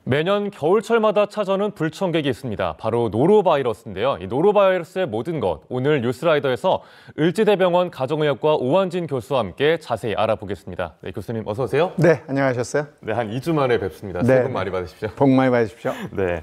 매년 겨울철마다 찾아오는 불청객이 있습니다. 바로 노로바이러스인데요. 이 노로바이러스의 모든 것, 오늘 뉴스라이더에서 을지대병원 가정의학과 오한진 교수와 함께 자세히 알아보겠습니다. 네, 교수님 어서 오세요. 네, 안녕하셨어요? 네, 한 2주 만에 뵙습니다. 네, 새해 복 많이 받으십시오. 복 많이 받으십시오. 네,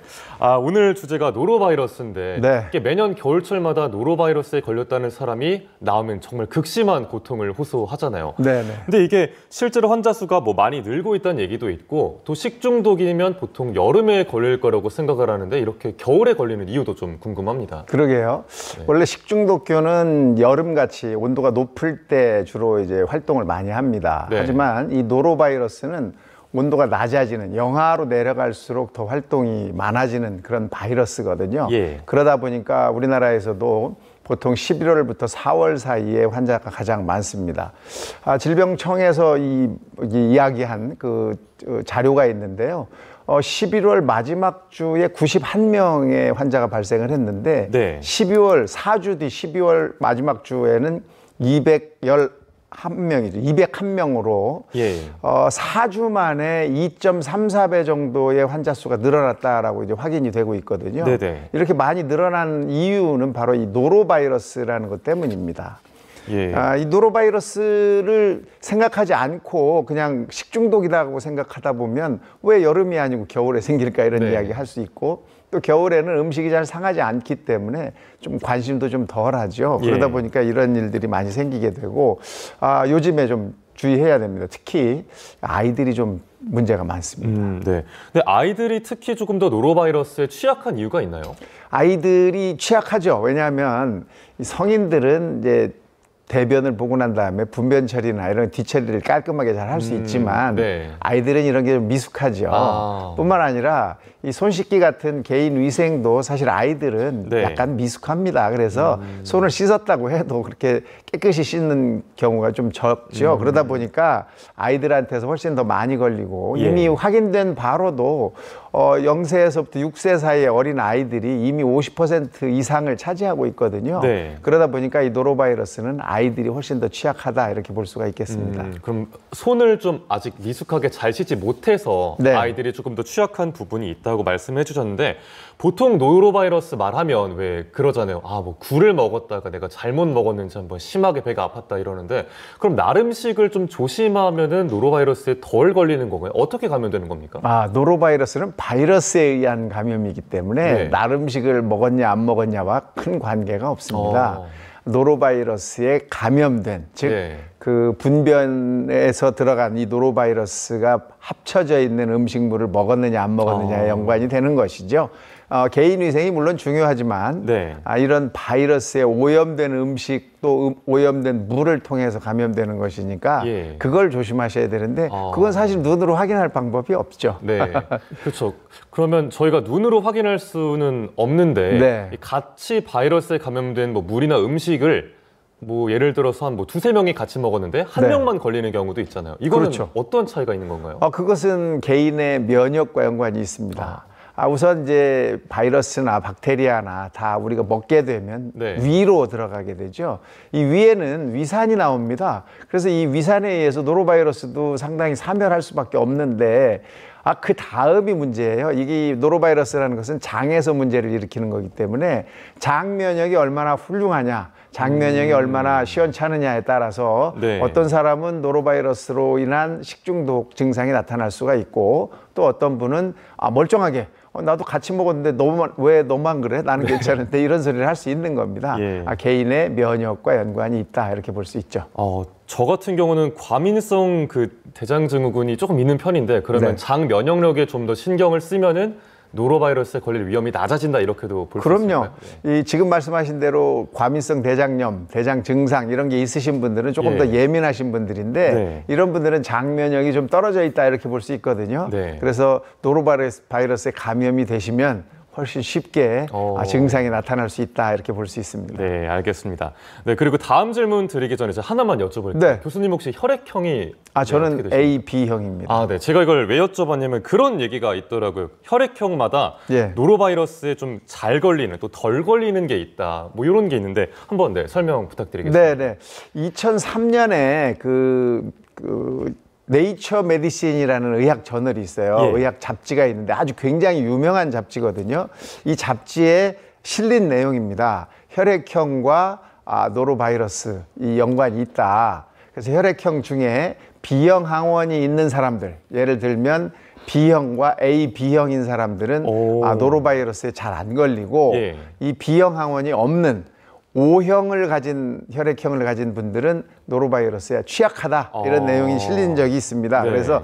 오늘 주제가 노로바이러스인데 네. 이게 매년 겨울철마다 노로바이러스에 걸렸다는 사람이 나오면 정말 극심한 고통을 호소하잖아요. 네, 네. 근데 이게 실제로 환자 수가 많이 늘고 있다는 얘기도 있고 또 식중독이면 보통 여름에 걸릴 거라고 생각을 하는데 이렇게 겨울에 걸리는 이유도 좀 궁금합니다. 그러게요. 네. 원래 식중독균은 여름같이 온도가 높을 때 주로 이제 활동을 많이 합니다. 네. 하지만 이 노로바이러스는 온도가 낮아지는 영하로 내려갈수록 더 활동이 많아지는 그런 바이러스거든요. 예. 그러다 보니까 우리나라에서도 보통 11월부터 4월 사이에 환자가 가장 많습니다. 질병청에서 이야기한 그 자료가 있는데요. 11월 마지막 주에 91명의 환자가 발생을 했는데 네. 12월 4주 뒤 12월 마지막 주에는 211명이죠. 201명으로 예. 4주 만에 2.34배 정도의 환자 수가 늘어났다라고 이제 확인이 되고 있거든요. 네네. 이렇게 많이 늘어난 이유는 바로 이 노로바이러스라는 것 때문입니다. 예. 이 노로바이러스를 생각하지 않고 그냥 식중독이라고 생각하다 보면 왜 여름이 아니고 겨울에 생길까 이런 네. 이야기 할 수 있고 또 겨울에는 음식이 잘 상하지 않기 때문에 좀 관심도 좀 덜하죠. 그러다 예. 보니까 이런 일들이 많이 생기게 되고 요즘에 좀 주의해야 됩니다. 특히 아이들이 좀 문제가 많습니다. 네. 근데 아이들이 특히 조금 더 노로바이러스에 취약한 이유가 있나요? 아이들이 취약하죠. 왜냐하면 이 성인들은 이제 대변을 보고 난 다음에 분변 처리나 이런 뒤처리를 깔끔하게 잘 할 수 있지만 네. 아이들은 이런 게 좀 미숙하죠. 뿐만 아니라 이 손 씻기 같은 개인 위생도 사실 아이들은 네. 약간 미숙합니다. 그래서 손을 씻었다고 해도 그렇게 깨끗이 씻는 경우가 좀 적죠. 그러다 보니까 아이들한테서 훨씬 더 많이 걸리고 예. 이미 확인된 바로도 0세에서부터 6세 사이의 어린 아이들이 이미 50% 이상을 차지하고 있거든요. 네. 그러다 보니까 이 노로바이러스는 아이들이 훨씬 더 취약하다 이렇게 볼 수가 있겠습니다. 그럼 손을 좀 아직 미숙하게 잘 씻지 못해서 네. 아이들이 조금 더 취약한 부분이 있다고 말씀해 주셨는데 보통 노로바이러스 말하면 왜 그러잖아요. 뭐 굴을 먹었다가 내가 잘못 먹었는지 한번 심하게 배가 아팠다 이러는데 그럼 날 음식을 좀 조심하면은 노로바이러스에 덜 걸리는 건가요? 어떻게 감염되는 겁니까? 노로바이러스는 바이러스에 의한 감염이기 때문에 네. 날 음식을 먹었냐 안 먹었냐와 큰 관계가 없습니다. 노로바이러스에 감염된 즉 네. 그 분변에서 들어간 이 노로바이러스가 합쳐져 있는 음식물을 먹었느냐 안 먹었느냐에 연관이 되는 것이죠. 개인 위생이 물론 중요하지만 네. 이런 바이러스에 오염된 음식 또 오염된 물을 통해서 감염되는 것이니까 예. 그걸 조심하셔야 되는데 그건 사실 눈으로 확인할 방법이 없죠. 네, 그렇죠. 그러면 저희가 눈으로 확인할 수는 없는데 네. 같이 바이러스에 감염된 물이나 음식을 예를 들어서 한 두세 명이 같이 먹었는데 한 네. 명만 걸리는 경우도 있잖아요. 이거는 그렇죠. 어떤 차이가 있는 건가요? 그것은 개인의 면역과 연관이 있습니다. 우선 이제 바이러스나 박테리아나 다 우리가 먹게 되면 네. 위로 들어가게 되죠. 이 위에는 위산이 나옵니다. 그래서 이 위산에 의해서 노로바이러스도 상당히 사멸할 수밖에 없는데 그 다음이 문제예요. 이게 노로바이러스라는 것은 장에서 문제를 일으키는 거기 때문에 장 면역이 얼마나 훌륭하냐, 장 면역이 얼마나 시원찮으냐에 따라서 네. 어떤 사람은 노로바이러스로 인한 식중독 증상이 나타날 수가 있고 또 어떤 분은 멀쩡하게 나도 같이 먹었는데 왜 너만 그래? 나는 괜찮은데 이런 소리를 할 수 있는 겁니다. 예. 개인의 면역과 연관이 있다 이렇게 볼 수 있죠. 저 같은 경우는 과민성 대장증후군이 조금 있는 편인데 그러면 네. 장 면역력에 좀 더 신경을 쓰면은 노로바이러스에 걸릴 위험이 낮아진다 이렇게도 볼 수 있을까요? 그럼요. 지금 말씀하신 대로 과민성 대장염, 대장 증상 이런 게 있으신 분들은 조금 더 예민하신 분들인데 네. 이런 분들은 장 면역이 좀 떨어져 있다 이렇게 볼 수 있거든요. 네. 그래서 노로바이러스에 감염이 되시면 훨씬 쉽게 증상이 나타날 수 있다 이렇게 볼 수 있습니다. 네, 알겠습니다. 네, 그리고 다음 질문 드리기 전에 하나만 여쭤볼게요. 네. 교수님 혹시 혈액형이 저는 어떻게 되십니까? A, B형입니다. 네. 제가 이걸 왜 여쭤봤냐면 그런 얘기가 있더라고요. 혈액형마다 예. 노로바이러스에 좀 잘 걸리는 또 덜 걸리는 게 있다. 이런 게 있는데 한번 설명 부탁드리겠습니다. 네. 2003년에 네이처 메디신이라는 의학 저널이 있어요. 예. 의학 잡지가 있는데 아주 굉장히 유명한 잡지거든요. 이 잡지에 실린 내용입니다. 혈액형과 노로바이러스 이 연관이 있다. 그래서 혈액형 중에 B형 항원이 있는 사람들, 예를 들면 B형과 AB형인 사람들은 노로바이러스에 잘 안 걸리고 예. 이 B형 항원이 없는 O형을 가진 혈액형을 가진 분들은 노로바이러스에 취약하다 이런 내용이 실린 적이 있습니다. 네. 그래서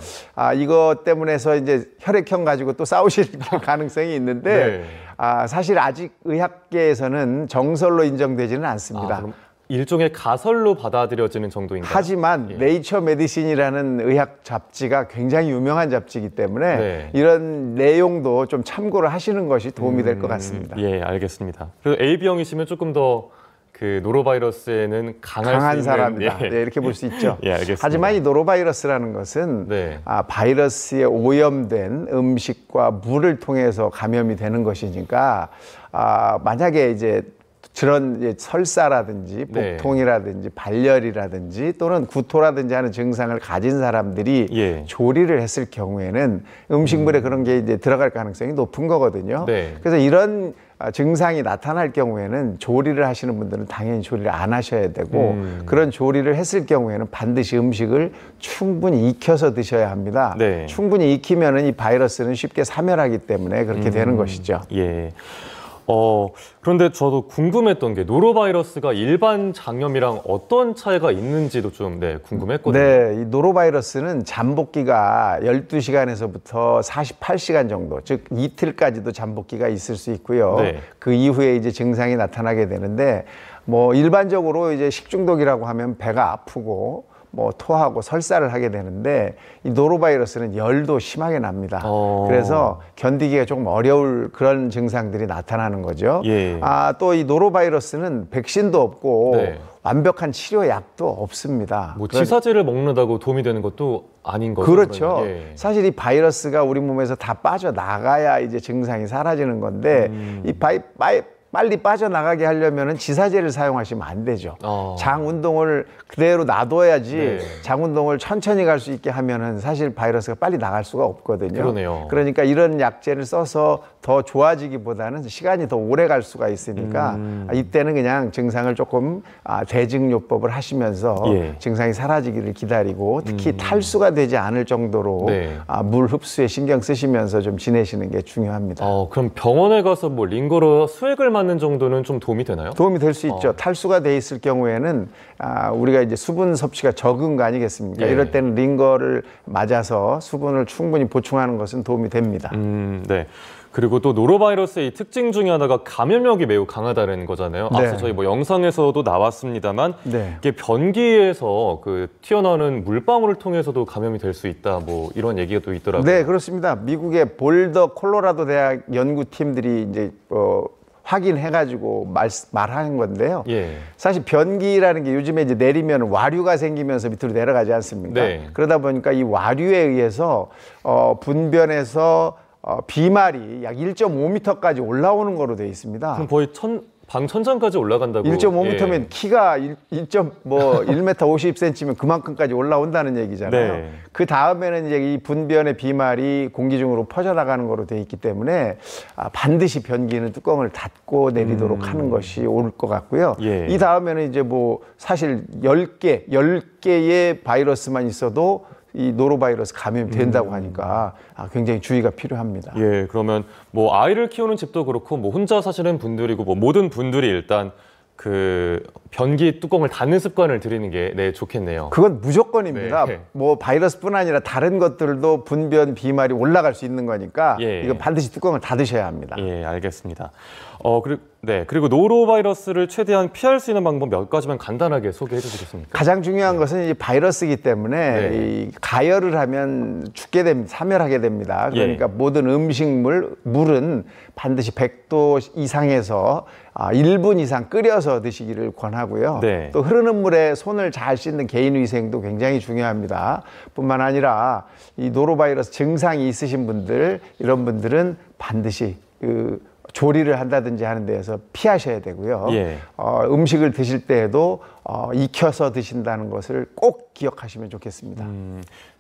이것 때문에서 이제 혈액형 가지고 또 싸우실 가능성이 있는데 네. 사실 아직 의학계에서는 정설로 인정되지는 않습니다. 그럼 일종의 가설로 받아들여지는 정도인가요? 하지만 네이처 메디신이라는 의학 잡지가 굉장히 유명한 잡지이기 때문에 네. 이런 내용도 좀 참고를 하시는 것이 도움이 될 것 같습니다. 예, 알겠습니다. 그리고 AB형이시면 조금 더 그 노로바이러스에는 강한 수 있는, 사람이다. 예. 네, 이렇게 볼 수 있죠. 예, 알겠습니다. 하지만 이 노로바이러스라는 것은 네. 바이러스에 오염된 음식과 물을 통해서 감염이 되는 것이니까 만약에 이제 그런 설사라든지 복통이라든지 발열이라든지 또는 구토라든지 하는 증상을 가진 사람들이 예. 조리를 했을 경우에는 음식물에 그런 게 이제 들어갈 가능성이 높은 거거든요. 네. 그래서 이런 증상이 나타날 경우에는 조리를 하시는 분들은 당연히 조리를 안 하셔야 되고 그런 조리를 했을 경우에는 반드시 음식을 충분히 익혀서 드셔야 합니다. 네. 충분히 익히면은 이 바이러스는 쉽게 사멸하기 때문에 그렇게 되는 것이죠. 예. 그런데 저도 궁금했던 게 노로바이러스가 일반 장염이랑 어떤 차이가 있는지도 좀 궁금했거든요. 네, 이 노로바이러스는 잠복기가 12시간에서부터 48시간 정도, 즉 이틀까지도 잠복기가 있을 수 있고요. 네. 그 이후에 이제 증상이 나타나게 되는데 뭐 일반적으로 이제 식중독이라고 하면 배가 아프고 뭐 토하고 설사를 하게 되는데 이 노로바이러스는 열도 심하게 납니다. 그래서 견디기가 조금 어려울 그런 증상들이 나타나는 거죠. 예. 또 이 노로바이러스는 백신도 없고 네. 완벽한 치료약도 없습니다. 뭐 치사제를 먹는다고 도움이 되는 것도 아닌 거죠. 그렇죠. 예. 사실 이 바이러스가 우리 몸에서 다 빠져나가야 이제 증상이 사라지는 건데 이 빨리 빠져나가게 하려면 지사제를 사용하시면 안 되죠. 장 운동을 그대로 놔둬야지 네. 장 운동을 천천히 갈 수 있게 하면은 사실 바이러스가 빨리 나갈 수가 없거든요. 그러네요. 그러니까 이런 약제를 써서 더 좋아지기보다는 시간이 더 오래 갈 수가 있으니까 이때는 그냥 증상을 조금 대증요법을 하시면서 증상이 사라지기를 기다리고 특히 탈수가 되지 않을 정도로 물 흡수에 신경 쓰시면서 좀 지내시는 게 중요합니다. 그럼 병원에 가서 뭐 링거로 수액을 맞는 정도는 좀 도움이 되나요? 도움이 될 수 있죠. 탈수가 돼 있을 경우에는 우리가 이제 수분 섭취가 적은 거 아니겠습니까? 이럴 때는 링거를 맞아서 수분을 충분히 보충하는 것은 도움이 됩니다. 네. 그리고 또 노로바이러스의 특징 중에 하나가 감염력이 매우 강하다는 거잖아요. 네. 앞서 저희 뭐 영상에서도 나왔습니다만 네. 이게 변기에서 그 튀어나오는 물방울을 통해서도 감염이 될 수 있다. 뭐 이런 얘기가 또 있더라고요. 네, 그렇습니다. 미국의 볼더 콜로라도 대학 연구팀들이 이제 확인해가지고 말하는 건데요. 사실 변기라는 게 요즘에 이제 내리면 와류가 생기면서 밑으로 내려가지 않습니까? 그러다 보니까 이 와류에 의해서 분변에서 비말이 약 1.5m까지 올라오는 거로 되어 있습니다. 그럼 거의 방 천장까지 올라간다고. 1.5m면 키가 1m 50cm면 그만큼까지 올라온다는 얘기잖아요. 그 다음에는 이제 이 분변의 비말이 공기 중으로 퍼져나가는 거로 되어 있기 때문에 반드시 변기는 뚜껑을 닫고 내리도록 하는 것이 옳을 것 같고요. 이 다음에는 이제 뭐 사실 10개의 바이러스만 있어도 이 노로바이러스 감염이 된다고 하니까 굉장히 주의가 필요합니다. 그러면 뭐 아이를 키우는 집도 그렇고 뭐 혼자 사시는 분들이고 뭐 모든 분들이 일단 그 변기 뚜껑을 닫는 습관을 들이는 게 좋겠네요. 그건 무조건입니다. 뭐 바이러스뿐 아니라 다른 것들도 분변 비말이 올라갈 수 있는 거니까 이건 반드시 뚜껑을 닫으셔야 합니다. 알겠습니다. 그리고 노로바이러스를 최대한 피할 수 있는 방법 몇 가지만 간단하게 소개해 주시겠습니까? 가장 중요한 것은 이 바이러스이기 때문에 이 가열을 하면 죽게 됩니다. 사멸하게 됩니다. 그러니까 모든 물은 반드시 100도 이상에서 1분 이상 끓여서 드시기를 권하고요. 또 흐르는 물에 손을 잘 씻는 개인위생도 굉장히 중요합니다. 뿐만 아니라 이 노로바이러스 증상이 있으신 분들, 이런 분들은 반드시 조리를 한다든지 하는 데에서 피하셔야 되고요. 음식을 드실 때에도 익혀서 드신다는 것을 꼭 기억하시면 좋겠습니다.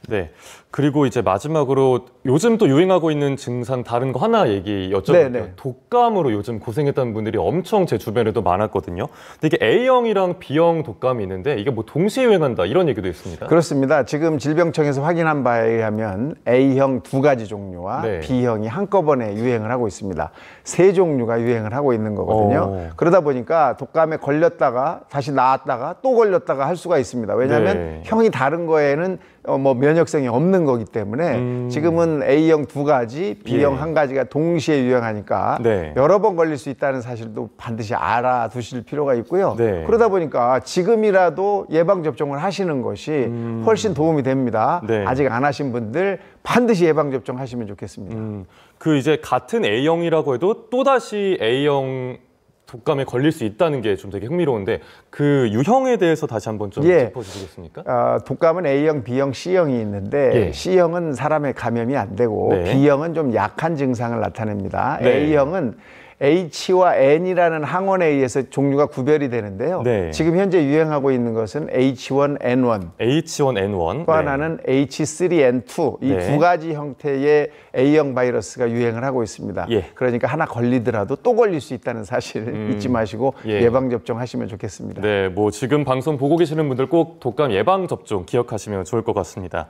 네. 그리고 이제 마지막으로 요즘 또 유행하고 있는 증상 다른 거 하나 여쭤볼게요. 네네. 독감으로 요즘 고생했던 분들이 엄청 제 주변에도 많았거든요. 근데 이게 A형이랑 B형 독감이 있는데 이게 뭐 동시에 유행한다 이런 얘기도 있습니다. 그렇습니다. 지금 질병청에서 확인한 바에 의하면 A형 2가지 종류와 네. B형이 한꺼번에 유행을 하고 있습니다. 3종류가 유행을 하고 있는 거거든요. 그러다 보니까 독감에 걸렸다가 다시 나았다가 또 걸렸다가 할 수가 있습니다. 왜냐하면 네. 형이 다른 거에는 뭐 면역성이 없는 거기 때문에 지금은 A형 2가지, B형 예. 1가지가 동시에 유행하니까 네. 여러 번 걸릴 수 있다는 사실도 반드시 알아두실 필요가 있고요. 네. 그러다 보니까 지금이라도 예방접종을 하시는 것이 훨씬 도움이 됩니다. 네. 아직 안 하신 분들 반드시 예방접종 하시면 좋겠습니다. 그 이제 같은 A형이라고 해도 또다시 A형 독감에 걸릴 수 있다는 게 좀 되게 흥미로운데 그 유형에 대해서 다시 한번 좀 예. 짚어주시겠습니까? 독감은 A형, B형, C형이 있는데 예. C형은 사람의 감염이 안 되고 네. B형은 좀 약한 증상을 나타냅니다. 네. A형은 H와 N이라는 항원에 의해서 종류가 구별이 되는데요. 네. 지금 현재 유행하고 있는 것은 H1N1, H1N1. 또 하나는 H3N2 이 네. 2가지 형태의 A형 바이러스가 유행을 하고 있습니다. 예. 그러니까 하나 걸리더라도 또 걸릴 수 있다는 사실을 잊지 마시고 예. 예방접종 하시면 좋겠습니다. 네, 뭐 지금 방송 보고 계시는 분들 꼭 독감 예방 접종 기억하시면 좋을 것 같습니다.